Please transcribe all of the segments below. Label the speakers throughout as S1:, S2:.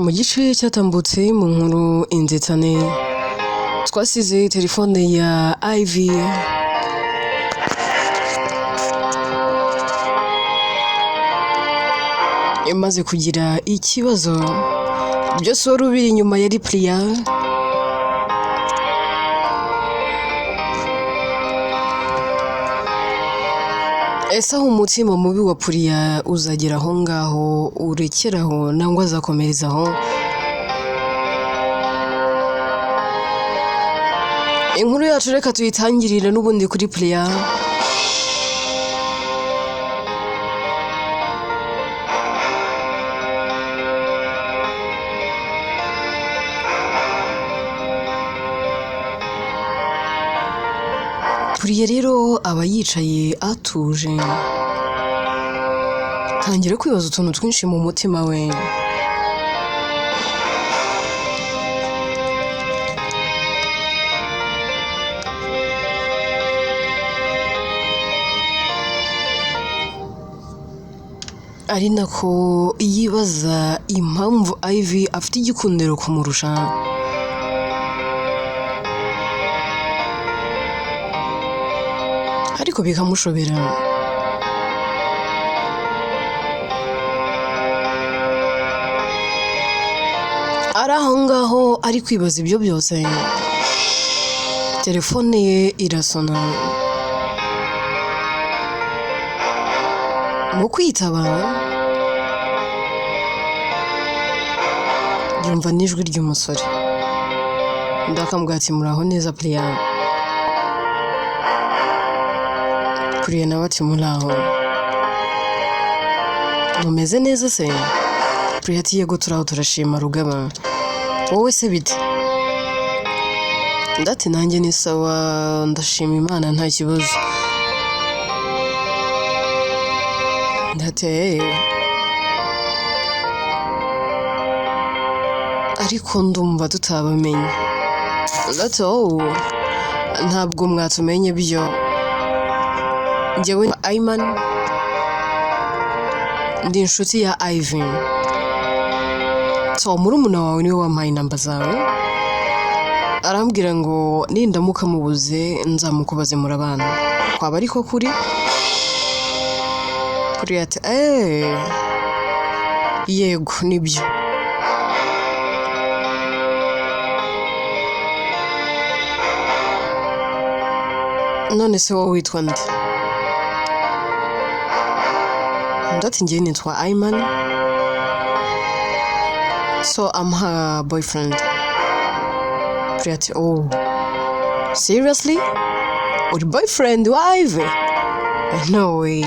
S1: mu gice cyatambutse mu nkuru inzitane twasize telefone ya Ivy imaze kugira ikibazo, byose wari ubiri inyuma yari Priya. Ese aho umutima mubi wa Priya uzagera aho ngaho urekeraho nangwa azakomerezaho? Inkuru yacu reka tuyitangirira n'ubundi kuri Priya. Priya rero aba yicaye atuje, tangira kwibaza utuntu twinshi mu mutima we. Ari nako yibaza impamvu Ivy afite igikundiro kumurusha. Ariko bikamushobera. Ari aho ngaho ari kwibaza ibyo byose, telefone ye irasona. Mu kwitaba yumva n'ijwi ry'umusore. Ndakambwira ati muraho neza Priya. Priya nawe ati muraho, mumeze neza se? Priya ati yego turaho turashima rugaba, wowe se bite? Ndati nanjye ni sawa ndashima Imana nta kibazo. Ndati ariko ndumva tutabamenye. Ndati ntabwo mwatumenye byo. Njyewe Ayman ndi inshuti ya Ivy. So murumuna wawe niwe wampaye namba zawe, arambwira ngo nindamuka mubuze nzamukubaze murabana. Kwaba ariko kuri? Priya ati yego nibyo. None se wowe witwa nde? Ndati njye nitwa Ayman. So I'm her boyfriend. Priya ati seriously? Uri boyfriend wa Ivy? No way.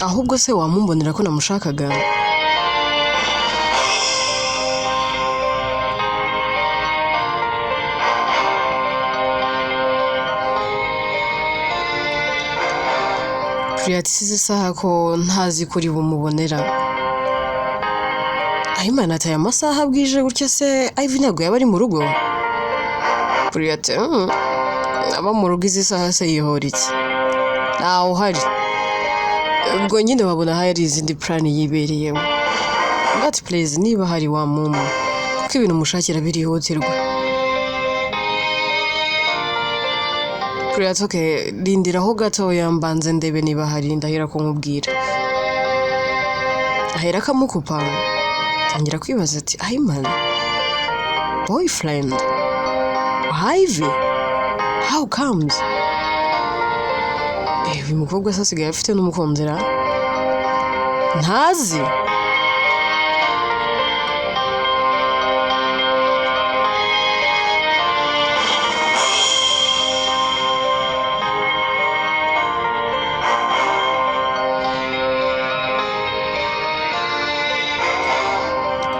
S1: Ahubwo se wamumbonera ko namushakaga? Priya ati size saha ko ntazi kuri bumubonera. Ayman ati aya masaha bwije gutya se Ivy ntabwo yaba ari mu rugo? Priya ati aba mu rugo izi saha se yihora iki? Ntawe uhari. Ubwo nyine babona hari izindi plan yibereyemo. Ndati please niba hari wa mumu, kuko ibintu mushakira birihutirwa. Priya ati okay rindiraho gato yambanze ndebe niba hari ndahera ko nkubwira. Ahera akamukupa, tangira kwibaza ati Ayman boyfriend Ivy, how comes? Uyu mukobwa se asigaye afite n'umukundira ntazi.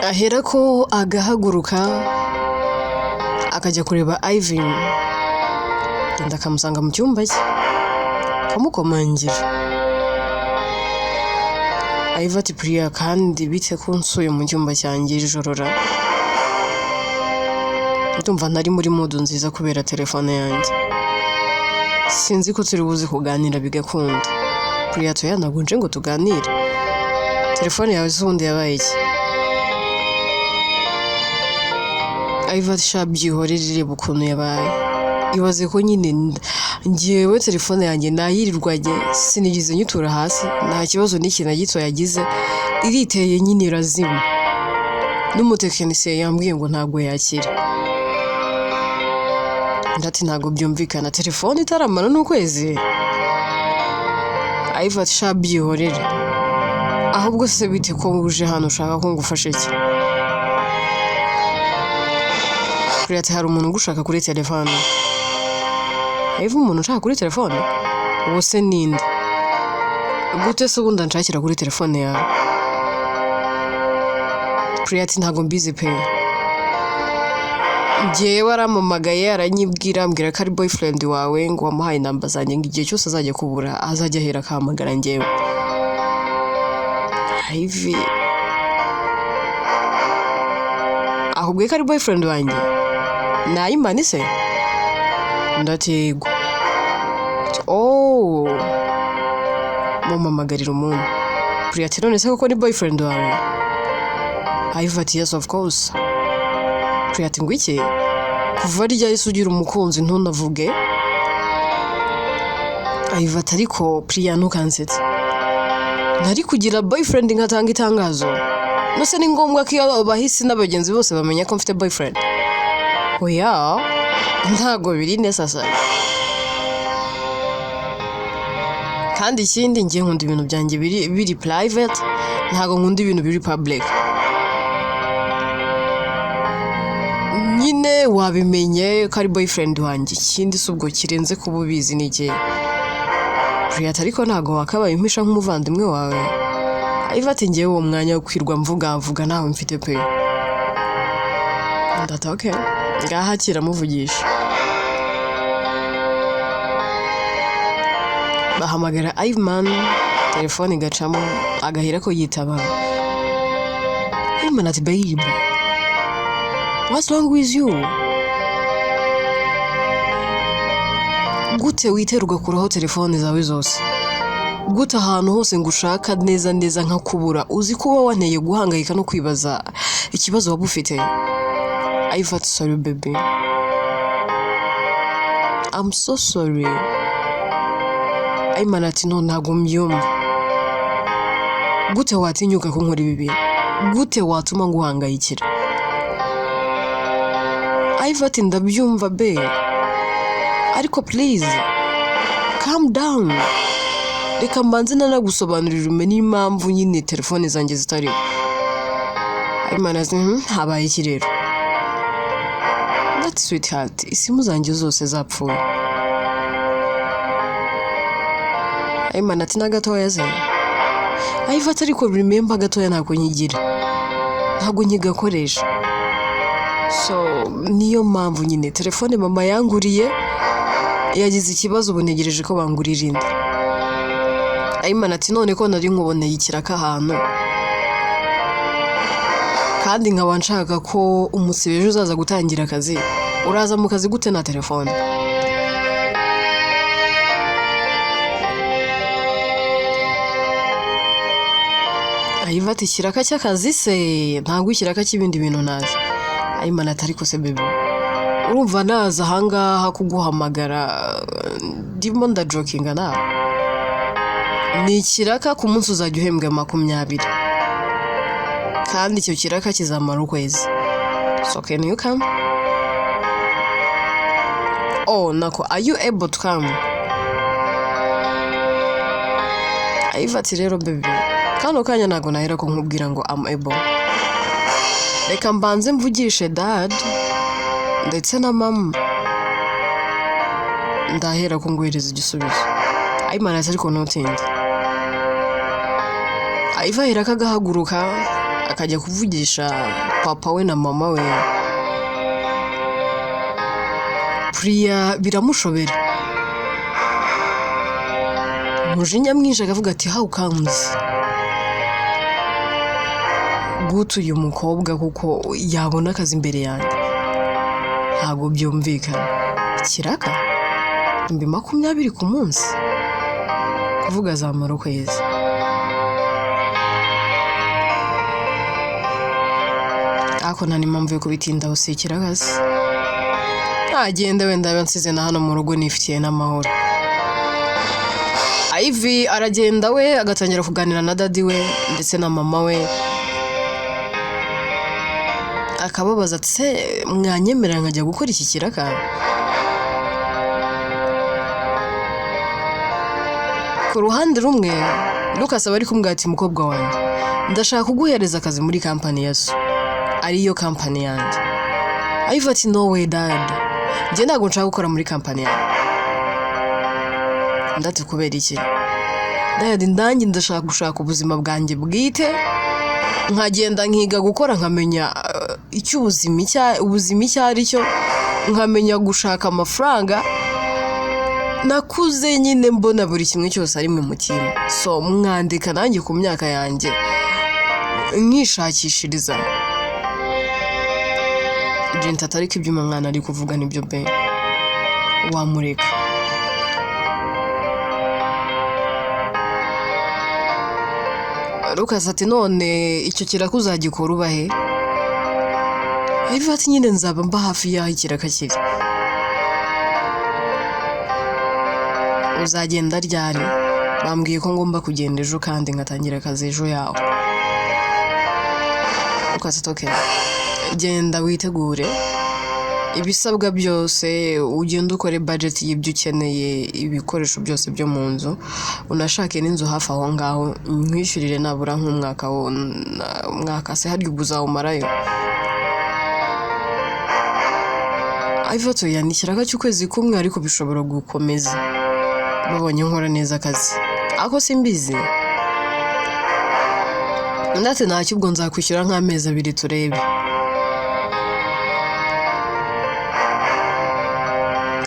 S1: Ahera ko agahaguruka akajya kureba Ivy, ndakamusanga mu cyumba cye kamukomangira. Ivy ati Priya kandi bite ko nsuye mu cyumba cyanjye ijoro ra? Ndumva ntari muri mood nziza kubera telefone yanjye. sinzi ko turi buze kuganira bigakunda. Priya toya ntabwo nje ngo tuganire. Telefone yawe zundi yabaye iki? Aiva shabyihorere bukuntu yabaye. Ibaze ko nyine ngiyewe telefone yanjye nayirirwaje sinigize nyutura hasi nta kibazo n'ikintu gito yagize iriteye nyine irazima. N'umutekinisiye yambwiye ngo ntago yakira. Ndati ntago byumvikana telefone itaramana n'ukwezi. Aiva shabyihorere. Ahubwo se bite ko uje hano ushaka ko ngufashe iki? Priya hari umuntu ugushaka kuri telefone. Aiva umuntu ushaka kuri telefone? Wose ninde? Gute se ubundi nshakira kuri telefone yawe? Priya ntago mbizi pe. Ngewe aramamagaye aranyibwira ambwira ko ari boyfriend wawe ngo wamuhaye namba zanjye ngo igihe cyose azajya kubura azajya ahera akamagara ngewe. Aivi ahubwo ko ari boyfriend wanjye nayimani se? Ndategwa. Oh mumamagarira umuntu. Priya none se koko ni boyfriend wawe? Aiva yes of course. Priya ngo iki? Kuva ryari sugira umukunzi ntunavuge? Aiva ariko Priya ntukansetse. Ntari kugira boyfriend nkatanga itangazo. Nose ni ngombwa ko iyo bahisi n'abagenzi bose bamenya ko mfite boyfriend? Oya ntago biri necessary. Kandi ikindi ngiye nkunda ibintu byanjye biri private ntago nkunda ibintu biri public. Nyine wabimenye ko ari boyfriend wanjye ikindi subwo kirenze kububizi n'igihe. Priya ariko ntago wakabaye impisha nk'umuvandimwe wawe. Aiva ngiye uwo mwanya wo kwirwa mvuga nawe mfite pe. Ndata okay. Ngaha kiramuvugisha. Bahamagara Ivan telefone igacamo agahira ko yitaba. Ivan ati babe, what's wrong with you? Gute witerwa kuraho telefone zawe zose? Gute ahantu hose ngushaka neza nka kubura uzi kuba wanteye guhangayika no kwibaza ikibazo waba ufite? Aiva sorry baby. I'm so sorry. Aimana ati no ntago mbyumva. Gute watinyuka ko nkora ibi? Gute watuma nguhangayikira? Aiva ati ndabyumva be. Ariko please calm down. Reka mbanze nanagusobanurira umenye impamvu nyine telefone zanjye zitariho. Aimana ati habaye iki rero? That's sweetheart. Isimu zanjye zose zapfuye. Aimana ati nagatoya ze. Aiva ariko remember gatoya ntago nyigira. Ntago nyigakoresha. So niyo mpamvu nyine telefone mama yanguriye yagize ikibazo ubu ntegereje ko bangurira indi. Aimana ati none ko nari nkuboneye ikiraka ahantu. Kandi nkaba nshaka ko umusibeje uzaza gutangira akazi. Uraza mu kazi gute na telefone? Aiva ati kiraka cy'akazi se ntago ikiraka cy'ibindi bintu nazi. Aimana ati ariko se bebe urumva naza ahangaha kuguhamagara ndimo ndajokinga na ni ikiraka ku munsi uzajya uhembwa 20 kandi icyo kiraka kizamara ukwezi. So can you come? Oh nako are you able to come? Aiva ati rero bebe kano kanya nago nahera ko nkubwira ngo I'm able. Reka mbanze mvugishe dad ndetse na mama ndahera ko ngwereza igisubizo. Aimana ati ariko notinde. Aiva hera kagahaguruka akajya kuvugisha papa we na mama we. Priya biramushobera. Mujinya mwinshi akavuga ati how comes? Gutu uyu mukobwa kuko yabona akazi imbere yanjye. Ntago byumvikana. Kiraka? 20 ku munsi kuvuga zamara ukwezi. Ako nta n'impamvu yo kubitindaho si ikirakazi. Agenda wenda bansize na hano mu rugo nifitiye n'amahoro. Ivy aragenda we agatangira kuganira na daddy we ndetse na mama we. Akababaza ati se mwanyemerera nkajya gukora iki kiraka? Ku ruhande rumwe Lucas aba ari kumbwira ati mukobwa wanjye ndashaka kuguhereza akazi muri company ya so ariyo company yanjye. Ivy ati no way dad, njye ntabwo nshaka gukora muri company yanjye. Ndati kubera iki? Dad ndanjye ndashaka gushaka ubuzima bwanjye bwite, nkagenda nkiga gukora nkamenya icyo ubuzima icyo ari cyo, nkamenya gushaka amafaranga. Nakuze nyine mbona buri kimwe cyose ari mu mutima. So mwandika nanjye ku myaka yanjye nkishakishiriza. Jenta tariki ibyo umwana ari kuvuga nibyo be. Wamureka. Lucas ati none icyo kirakuzagikora ubahe? Ivy ati nyine nzaba mba hafi yaho ikiraka kiri. Uzagenda ryari? Bambwiye ko ngomba kugenda ejo kandi ngatangira akazi ejo yaho. Lucas ati okay, genda witegure ibisabwa byose, ugenda ukore budget y'ibyo ukeneye, ibikoresho byose byo mu nzu, unashake n'inzu hafi aho ngaho, nkwishyurire nabura nk'umwaka se harya ubuzawumarayo. Ivy to yanikiraga cy'ukwezi kumwe ariko bishobora gukomeza babonye nkora neza akazi. Ako simbizi. Ndate ntacyo ubwo nzakwishyura nk'amezi 2 turebe.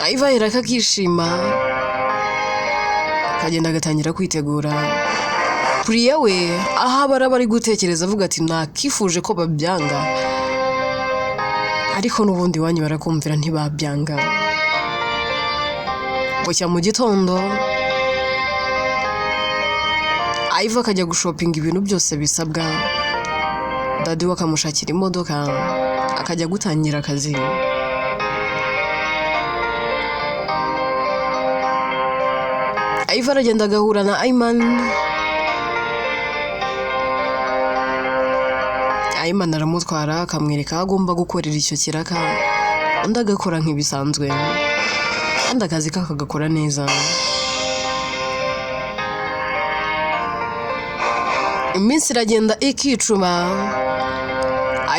S1: Ivy irakakishima akagenda agatangira kwitegura. Priya we aha bari gutekereza avuga ati nakifuje ko babyanga, ariko n'ubundi wanyu barakumvira ntibabyanga. Bucya mu gitondo Ivy akajya gushopinga ibintu byose bisabwa. Daddy we akamushakira imodoka akajya gutangira akazi. Ivy aragenda agahura na Ayman. Ayman aramutwara akamwereka agomba gukorera icyo kiraka, undi agakora nk'ibisanzwe, kandi akazi kakagakora neza. Iminsi iragenda ikicuma,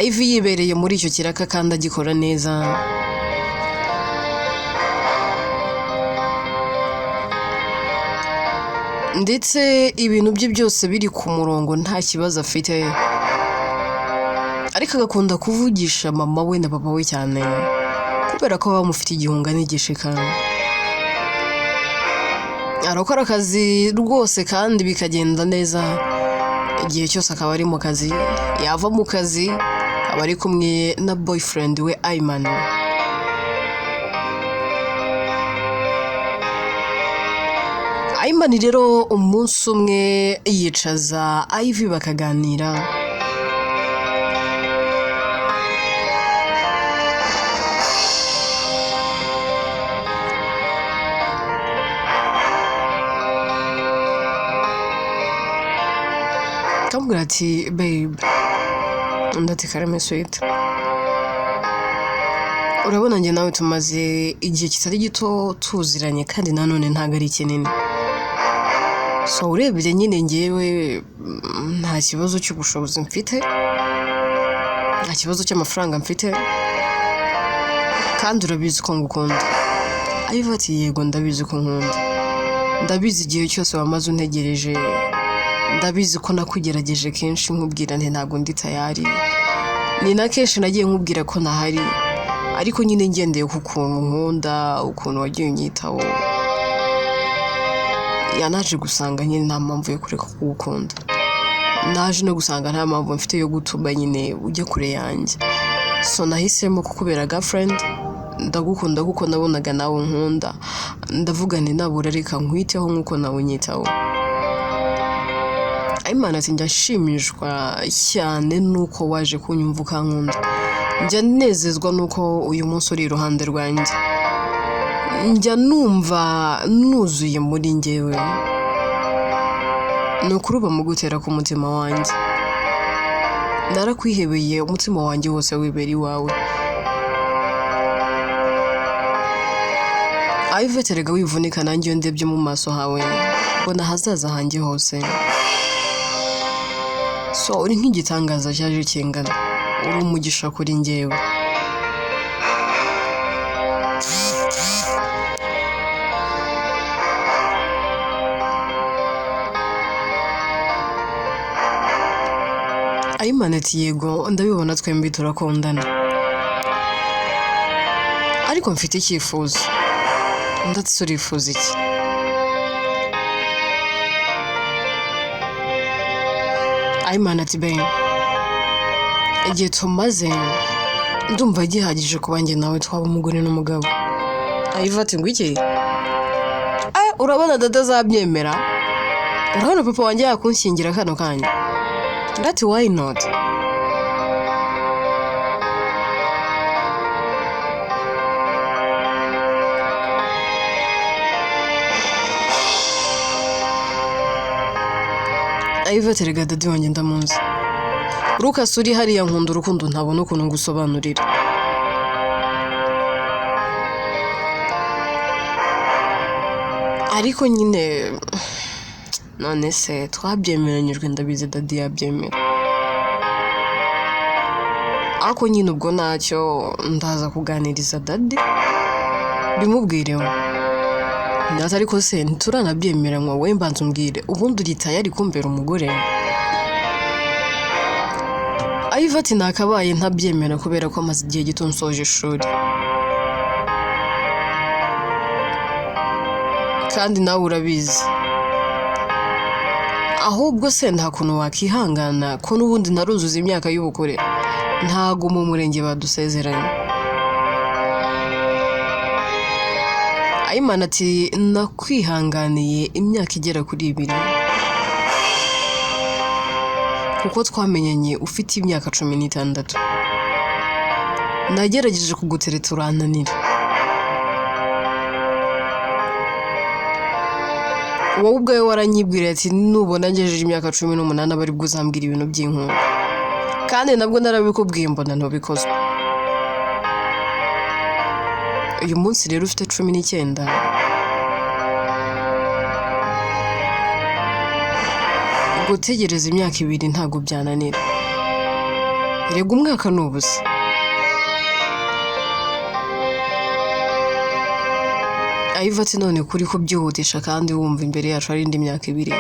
S1: Ivy yibereye muri icyo kiraka kandi agikora neza. Ndetse ibintu bye byose biri ku murongo nta kibazo afite, ariko agakunda kuvugisha mama we na papa we cyane kubera ko bamufite igihunga n'igishika. Arakora akazi rwose kandi bikagenda neza, igihe cyose akaba ari mu kazi. Yava mu kazi aba ari kumwe na boyfriend we Ayman. Ayman rero umunsi umwe yicaza Ivy bakaganira. Kamubwira ati babe, ndati karame sweet, urabona njye nawe tumaze igihe kitari gito tuziranye kandi nanone ntago ari kinini. So urebye nyine ngewe nta kibazo cy'ubushobozi mfite, nta kibazo cy'amafaranga mfite, kandi urabizi ko ngukunda. Ivy ati yego ndabizi ko nkunda, ndabizi igihe cyose wamaze untegereje, ndabizi ko nakugerageje kenshi nkubwira nti ntago ndi tayari, ni na kenshi nagiye nkubwira ko ntahari, ariko nyine ngendeye ku kuntu nkunda, ukuntu wagiye unyitaho, yanaje gusanga nyine nta mpamvu yo kureka kugukunda. Naje no gusanga nta mpamvu mfite yo gutuma nyine ujya kure yanjye. So nahisemo kukubera girlfriend ndagukunda kuko nabonaga nawe nkunda ndavuga nti nabura reka nkwiteho nkuko nawe nyitaho Imana ati ndashimishwa cyane nuko waje kunyumva ukankunda njya nezezwa nuko uyu munsi uri iruhande rwanjye njya numva nuzuye muri njyewe nukuruba mu gutera ku mutima wanjye narakwihebeye umutima wanjye wose wibera iwawe Yvette rega wivunika nanjye ndebye mu maso hawe mbona hazaza hanjye hose so uri nk'igitangaza cyaje kingana uri umugisha kuri njyewe Imana ati yego ndabibona twembi turakundana ariko mfite icyifuzo ndatse urifuza iki Imana ati ben igihe tumaze ndumva gihagije kuba njye nawe twaba umugore n'umugabo Yvette ngo iki urabona dada zabyemera urabona papa wanjye yakunshingira kano kanya That's why not? Yvette rega dadi wanjye ndamuzi Lucas uri hariya nkunda urukundo ntabona ukuntu ngusobanurira ariko nyine none se twabyemeranyijwe ndabizi dadi yabyemera ako nyine ubwo nacyo ndaza kuganiriza dadi bimubwireho ndaza ariko se ntituranabyemera we mbanza umbwire ubundi uritaye ari kumbera umugore Yvette nakabaye ntabyemera kubera ko amaze igihe gito nsoje ishuri kandi nawe urabizi ahubwo se nta kuntu wakihangana ko n'ubundi naruzuza imyaka y'ubukure ntago mu murenge badusezeranye Imana ati nakwihanganiye imyaka igera kuri 2 kuko twamenyanye ufite imyaka 16 nagerageje kugutereta urananira wowe ubwawe waranyibwira ati nubona ngejeje imyaka 18 abari bwuzambwira ibintu by'inkuru kandi nabwo narabikubwiye mbona ntobikozwe uyu munsi rero ufite 19 gutegereza imyaka 2 ntago byananira rega umwaka nubusa Yvette none kuri ko byihutisha kandi wumva imbere yacu ari indi myaka 2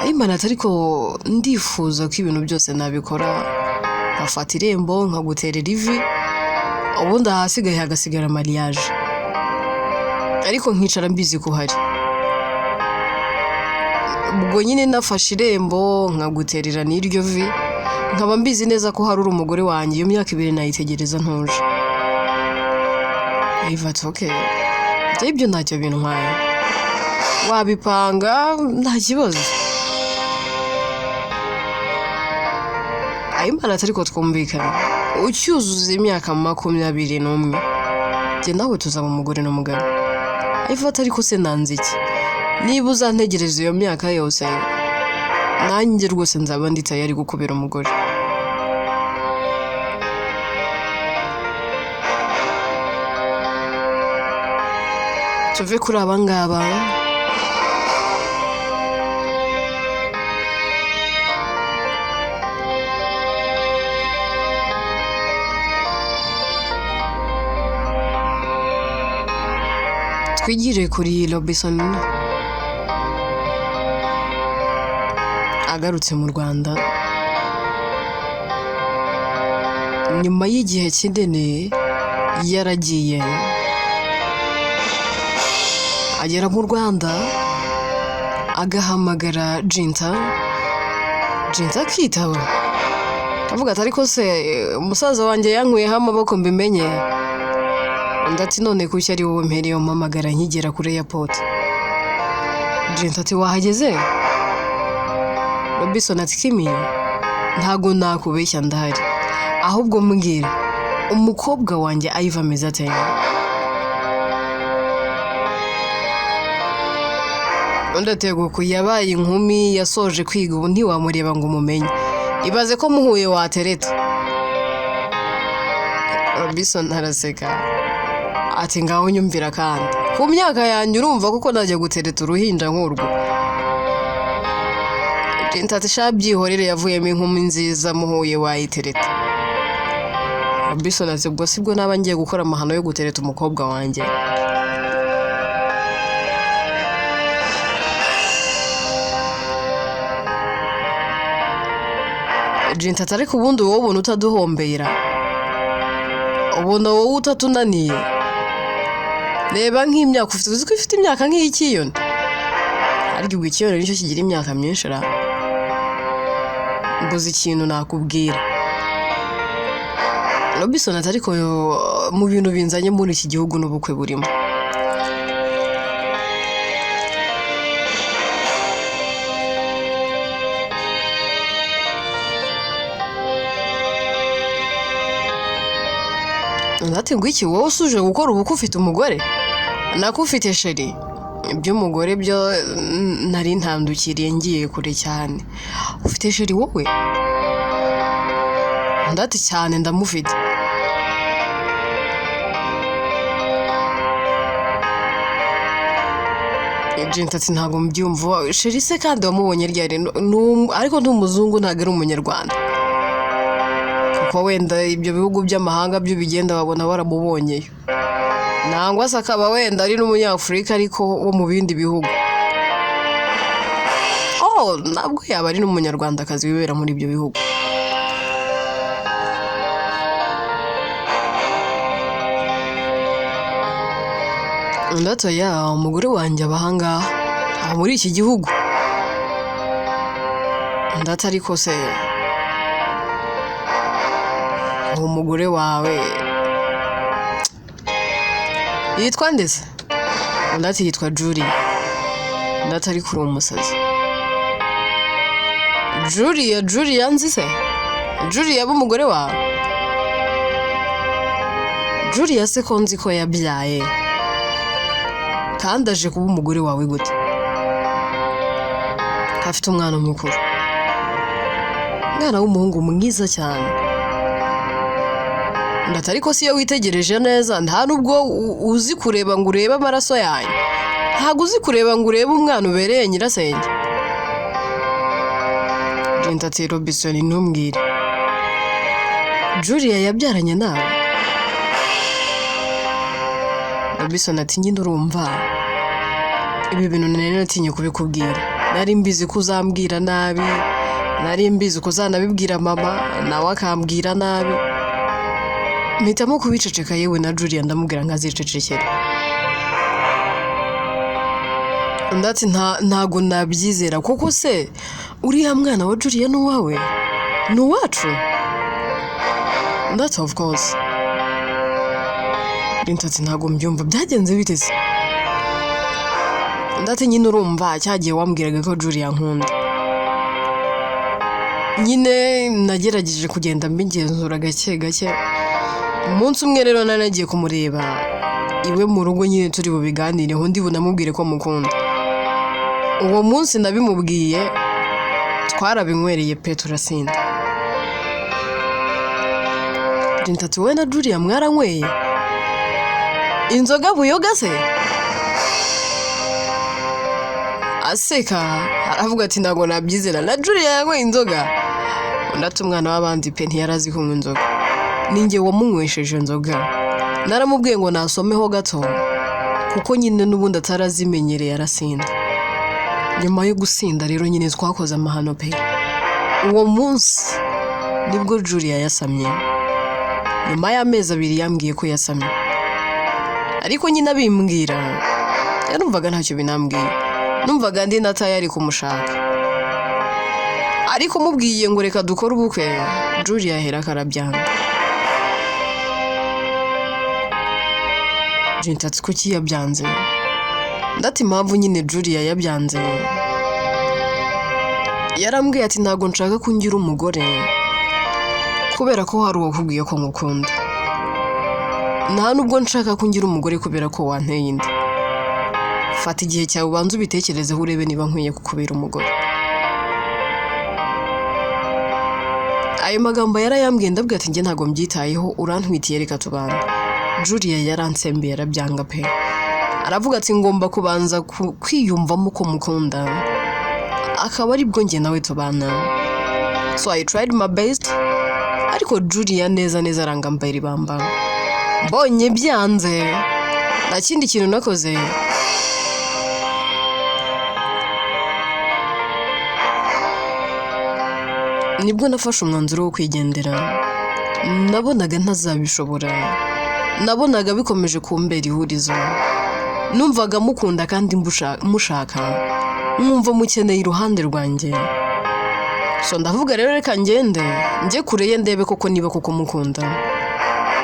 S1: Imana ariko ndifuza ko ibintu byose nabikora afata irembo nkaguterera ivi ubundi ahasigaye hagasigara mariage ariko nkicara mbizi ko hari ubwo nyine nafashe irembo nkaguterera n'iryo vi nkaba mbizi neza ko hari umugore wanjye iyo myaka 2 nayitegereza ntuje Yvette okay ibyo ntacyo bintu nkaye wabipanga nta kibazo Imana ariko twumvikana ucyuzuza imyaka 21 je nawe tuzaba umugore n'umugabo Yvette ariko se nanze iki niba uzantegereza iyo myaka yose nanjye rwose nzaba nditaye ari gukubera umugore tuve kuri abangaba twigire kuri Robinson agarutse mu Rwanda nyuma y'igihe kinini yaragiye agera mu Rwanda agahamagara Jinta akitaba avuga ati ariko se umusaza wanjye yankuyeho amaboko mbimenye. Undi ati none kuki ari wowe mpereye umpamagara nkigera kuri airport. Jenta ati wahageze? Robinson ati Kimi ntago nakubeshya ndahari, ahubwo mbwira umukobwa wanjye Iva ameze ate? Undi atego ko yabaye inkumi yasoje kwiga ubu ntiwamureba ngo umumenye, ibaze ko muhuye watereta. Robinson araseka ati ngaho nyumvira kandi ku myaka yanjye urumva kuko najya gutereta uruhinja nk'urwo. Jenta ati shabyihorere yavuyemo inkumi nziza muhuye wayitereta. Robinson ati ubwo sibwo naba ngiye gukora amahano yo gutereta umukobwa wanjye. Jenta ati ariko ubundi wowe ubona utaduhombera, ubona wowe utatunaniye, reba nk'imyaka ufite, uzi ko ufite imyaka nk'iy'ikiyoni, ariko ubwo ikiyoni nicyo kigira imyaka myinshi ra. Mbuze ikintu nakubwira. Robinson ati ariko mu bintu binzanye muri iki gihugu n'ubukwe burimo. Ati ngo iki wowe usuje gukora ubukwe ufite umugore? Nako ufite sheri? Iby'umugore byo nari ntandukiriye ngiye kure cyane. Ufite sheri wowe? Ndati cyane ndamufite. Jenta ati ntago mbyumva. Sheri se kandi wamubonye ryari? Ariko n'umuzungu ntago ari umunyarwanda. Kuko wenda ibyo bihugu by'amahanga byo bigenda babona baramubonyeyo. Nangwa se akaba wenda ari n'umunyafurika ariko wo mu bindi bihugu. Ntabwo yaba ari n'umunyarwandakazi wibera muri ibyo bihugu. Ndato ya umugore wanjye abahangaha muri iki gihugu. Ndata ariko se umugore wawe yitwa ndetse? Ndati yitwa Julie. Ndata ari kuri umusazi. Julie yanzi se? Julie yaba umugore wawe? Julie se ko nzi ko yabyaye kandi aje kuba umugore wawe gute? Afite umwana mukuru, umwana w'umuhungu mwiza cyane. Ndata ariko si yo witegereje neza nta nubwo uzi kureba ngo urebe amaraso yanyu, ntago uzi kureba ngo urebe umwana ubereye nyirasenge. Jenta ati Robinson ntumbwire, Julia yabyaranye nawe? Robinson ati njye ndurumva ibi bintu nari natinye kubikubwira, nari mbizi ko uzambwira nabi, nari mbizi ko uzanabibwira mama nawe akambwira nabi. Mpitamo kubiceceka yewe na Julia ndamubwira nkazicecekera. Ndati ntago nabyizera kuko se uriya mwana wa Julia n'uwawe n'uwacu? Ndati of course. Ndati ntago mbyumva byagenze bite se? Ndati nyine urumva cyagiye wambwiraga ko Julia nkunda, nyine nagerageje kugenda mbigenzura gake gake. Umunsi umwe rero nanagiye kumureba iwe mu rugo, nyine turi bubiganireho ndi bunamubwire ko mukunda. Uwo munsi nabimubwiye twarabinywereye pe turasinda. Jenta ati we na Julia mwaranyweye inzoga buyoga se? Aseka aravuga ati ntago nabyizera, na Julia yanyweye inzoga? Ndati umwana w'abandi pe ntiyarazi kunywa inzoga, ninjye wamunywesheje inzoga. Naramubwiye ngo nasomeho gato kuko nyine n'ubundi atarazimenyereye arasinda. Nyuma yo gusinda rero nyine twakoze amahano pe. Uwo munsi nibwo Julia yasamye, nyuma y'amezi 2 yambwiye ko yasamye. Ariko nyine abimbwira yarumvaga ntacyo binambwiye, numvaga ndi natayari kumushaka. ariko mubwiye ngo reka dukore ubukwe Julia ahera karabyanga. Jintatsi ko kiyabyanze ndati impamvu nyine Julia yabyanze yarambwiye ati ntago nshaka kungira umugore kubera ko hari uwakubwiye ko ngukunda, nta nubwo nshaka kungira umugore kubera ko wanteye inda. Fata igihe cyawe ubanze ubitekerezeho urebe niba nkwiye kukubera umugore. Ayo magambo yarayambwiye ndabwira ati njye ntago mbyitayeho urantwitiye reka tubana. Julia yaransembeye arabyanga pe, aravuga ati ngomba kubanza kwiyumvamo ko mukunda akaba ari bwo njye nawe tubana. So I tried my best ariko Julia neza arangambaye ibamba. Mbonye byanze nta kindi kintu nakoze nibwo nafashe umwanzuro wo kwigendera. Nabonaga ntazabishobora, nabonaga bikomeje kumbera ihurizo. Numvaga mukunda kandi mushaka, mwumva mukeneye iruhande rwanjye. So ndavuga rero reka ngende njye kure ye ndebe koko niba koko mukunda.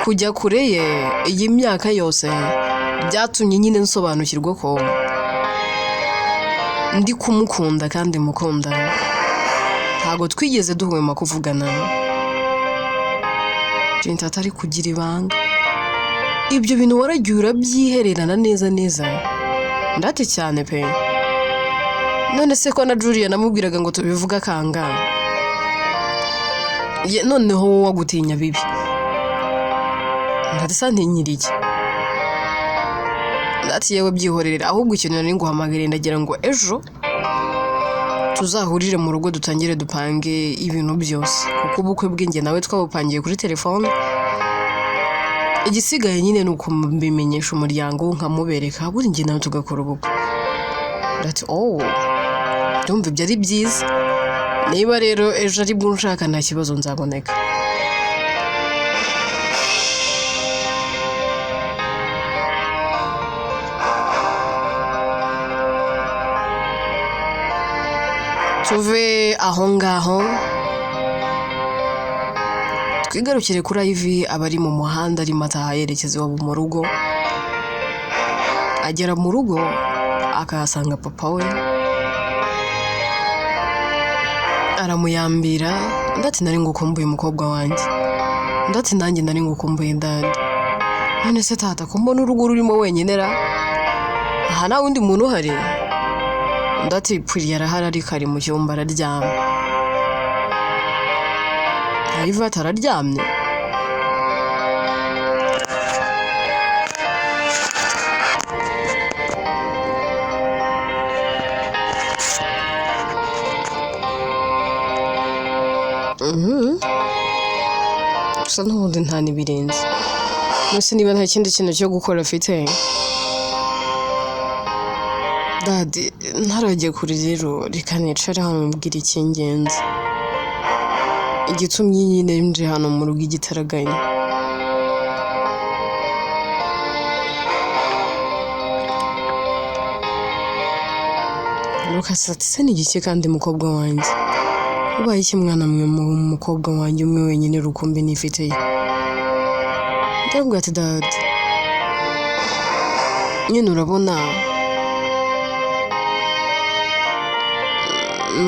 S1: Kujya kure ye iyi myaka yose byatumye nyine nsobanukirwa ko ndi kumukunda kandi mukunda. Ntago twigeze duhwema kuvugana. Jinta atari kugira ibanga. Ibyo bintu waragiye urabyihererana neza ndate cyane pe. None se ko na Julia namubwiraga ngo tubivuga kanga noneho wagutinya bibi ndate santinyiriki. Ndati yewe byihorerera ahubwo ikintu nari nguhamagare ndagira ngo ejo tuzahurire mu rugo dutangire dupange ibintu byose kuko ubukwe bw'inge nawe twabupangiye kuri telefone. Igisigaye nyine nuko mbimenyesha umuryango nkamubereka buri nge nawe tugakora ubukwe. Ndati ndumva ibyo ari byiza, niba rero ejo ari bwo nshaka nta kibazo nzaboneka. Tuve aho ngaho twigarukire kuri Ivy abari mu muhanda arimo ataha yerekeza iwabo mu rugo. Agera mu rugo akahasanga papa we aramuyambira. Ndati nari ngukumbuye umukobwa wanjye, ndati nanjye nari ngukumbuye dad. None se tata ko mbona urugo rurimo wenyine ra aha nta wundi muntu uhari? Ndati puri yarahari ariko ari mu cyumba araryamye. Ivy atararyamye? Gusa n'ubundi nta n'ibirenze. Mbese niba nta kindi kintu cyo gukora afite dadi ntarajya kure rero reka nicare hano mbwira icy'ingenzi igitumye nyine nje hano mu rugo igitaraganya. Lucas ati se n'igiki kandi mukobwa wanjye ubaye iki mwana mwe mu mukobwa wanjye umwe wenyine rukumbi nifite. Ndabwira ati dad nyine urabona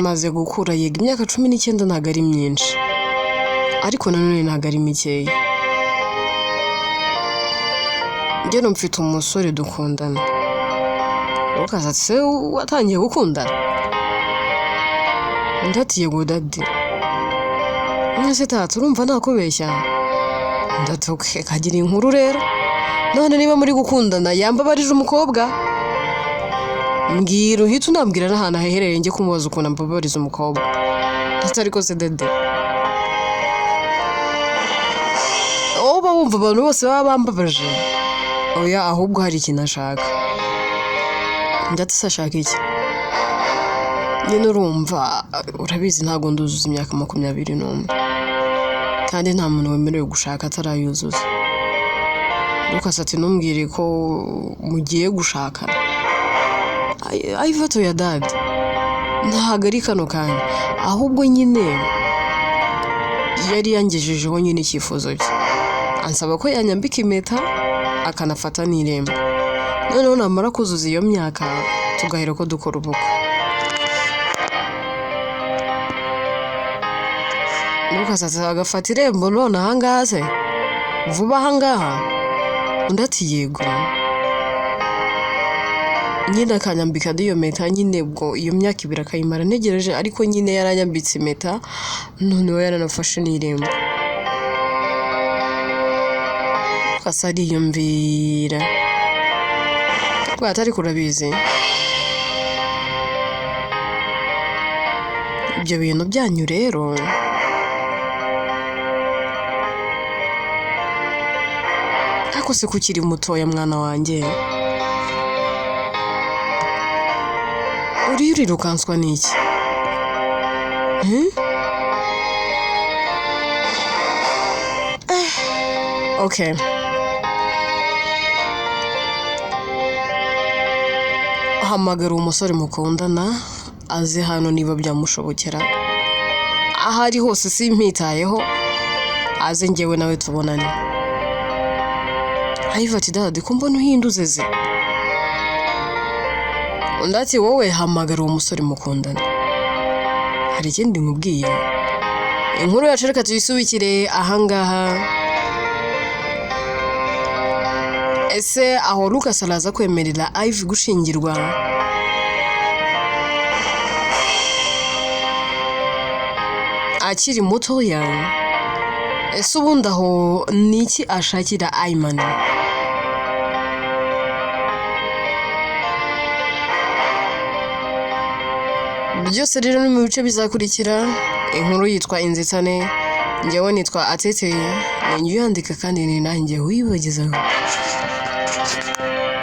S1: maze gukura yega imyaka 19 ntago ari myinshi ariko nanone ntago ari mikeya. Njye no mfite umusore dukundana. Lucas ati se watangiye gukundana? Ndati yego dadi. Mwese tatu urumva nakubeshya? Ndatoke kagira inkuru rero. None niba muri gukundana yambabarije umukobwa? Mbwira uhita unambwira n'ahantu ahehereye njye kumubaza ukuntu ambabariza umukobwa. Atari ko se dede. Oba wumva abantu bose baba bambabaje. Oya ahubwo hari ikintu ashaka. Ndati se ashaka iki? Nyine urumva urabizi ntago nduzuza imyaka 21 kandi nta muntu wemerewe gushaka atarayuzuza. Lucas ati numbwire ko mugiye gushaka. Ivy ya dad ntago ari kano kanya ahubwo nyine yari yangejejeho nyine icyifuzo cye ansaba ko yanyambika impeta akanafata n'irembo noneho namara kuzuza iyo myaka tugahera ko dukora ubukwe Lucas agafata irembo none ahangaha se vuba ahangaha undi ati yego nyine akanyambika n'iyo mpeta nyine ubwo iyo myaka ibiri akayimara ntegereje ariko nyine yaranyambitse impeta noneho yaranafashe n'irembo Lucas ariyumvira ko atari kurabizi ibyo bintu byanyu rero ako se kukiri mutoya mwana wanjye urirukanswa n'iki okay hamagara umusore mukundana aze hano niba byamushobokera ahari hose simpitayeho aze njyewe nawe tubonane Ati dadi ko mbona uhinduze ze undi ati wowe hamagara uwo musore mukundana hari ikindi nkubwiye inkuru yacu reka tuyisubikire ahangaha ese aho Lucas araza kwemerera Ivy gushingirwa akiri mutoya ese ubundi aho niki ashakira Ayman byose rero ni mu bice bizakurikira inkuru yitwa Inzitane njyewe nitwa Atete ni yandika kandi ni nanjye wibagezaho